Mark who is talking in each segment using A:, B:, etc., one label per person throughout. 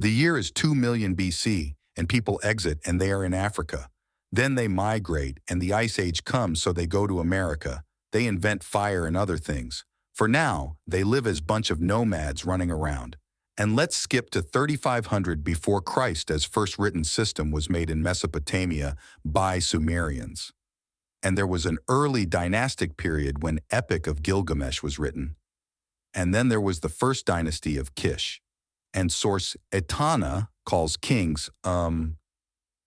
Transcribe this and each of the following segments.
A: The year is 2 million BC, and people exit and they are in Africa. Then they migrate, and the Ice Age comes, so they go to America. They invent fire and other things. For now, they live as bunch of nomads running around. And let's skip to 3500 before Christ, as first written system was made in Mesopotamia by Sumerians. And there was an early dynastic period when Epic of Gilgamesh was written. And then there was the first dynasty of Kish. And source Etana calls kings,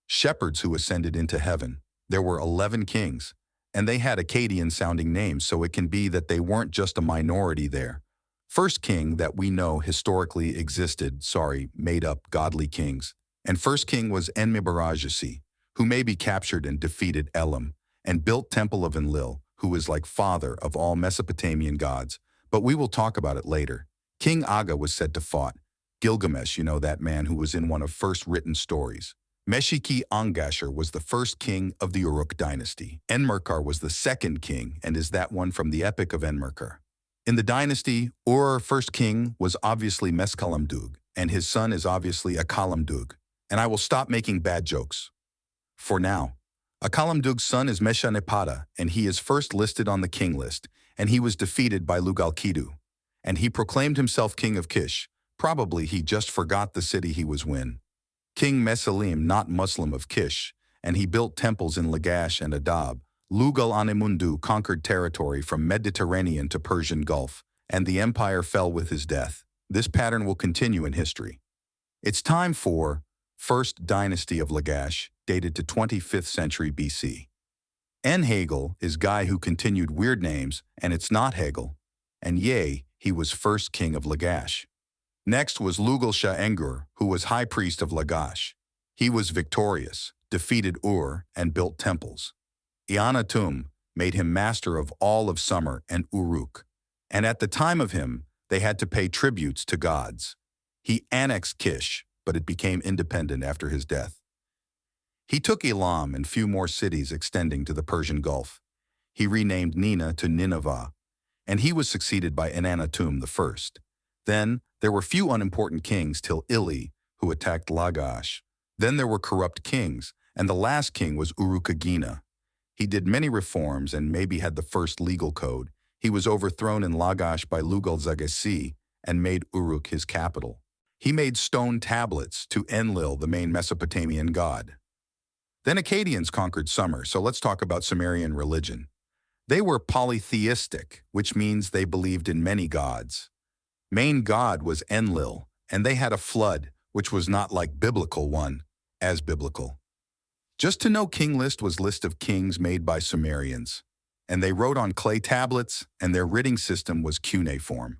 A: shepherds who ascended into heaven. There were 11 kings, and they had Akkadian-sounding names, so it can be that they weren't just a minority there. First king that we know historically existed, made up godly kings. And first king was Enmebarajasi, who may be captured and defeated Elam, and built Temple of Enlil, who is like father of all Mesopotamian gods, but we will talk about it later. King Aga was said to fought Gilgamesh, that man who was in one of first written stories. Meshiki-Angashar was the first king of the Uruk dynasty. Enmerkar was the second king and is that one from the Epic of Enmerkar. In the dynasty, Ur, first king, was obviously Meskalamdug, and his son is obviously Akalamdug. And I will stop making bad jokes. For now. Akalamdug's son is Meshanepada, and he is first listed on the king list, and he was defeated by Lugalkidu. And he proclaimed himself king of Kish. Probably he just forgot the city he was in. King Mesalim, not Muslim, of Kish, and he built temples in Lagash and Adab. Lugal-Anemundu conquered territory from Mediterranean to Persian Gulf, and the empire fell with his death. This pattern will continue in history. It's time for First Dynasty of Lagash, dated to 25th century BC. En-Hagel is guy who continued weird names, and it's not Hegel. And yay, he was first king of Lagash. Next was Lugal-Shah-Engur, who was high priest of Lagash. He was victorious, defeated Ur, and built temples. Eannatum made him master of all of Sumer and Uruk, and at the time of him, they had to pay tributes to gods. He annexed Kish, but it became independent after his death. He took Elam and few more cities extending to the Persian Gulf. He renamed Nina to Nineveh, and he was succeeded by Enannatum I. Then, there were few unimportant kings till Ili, who attacked Lagash. Then there were corrupt kings, and the last king was Urukagina. He did many reforms and maybe had the first legal code. He was overthrown in Lagash by Lugal-Zagasi and made Uruk his capital. He made stone tablets to Enlil, the main Mesopotamian god. Then Akkadians conquered Sumer, so let's talk about Sumerian religion. They were polytheistic, which means they believed in many gods. Main god was Enlil, and they had a flood, which was not like biblical one, as biblical. Just to know, king list was list of kings made by Sumerians, and they wrote on clay tablets, and their writing system was cuneiform.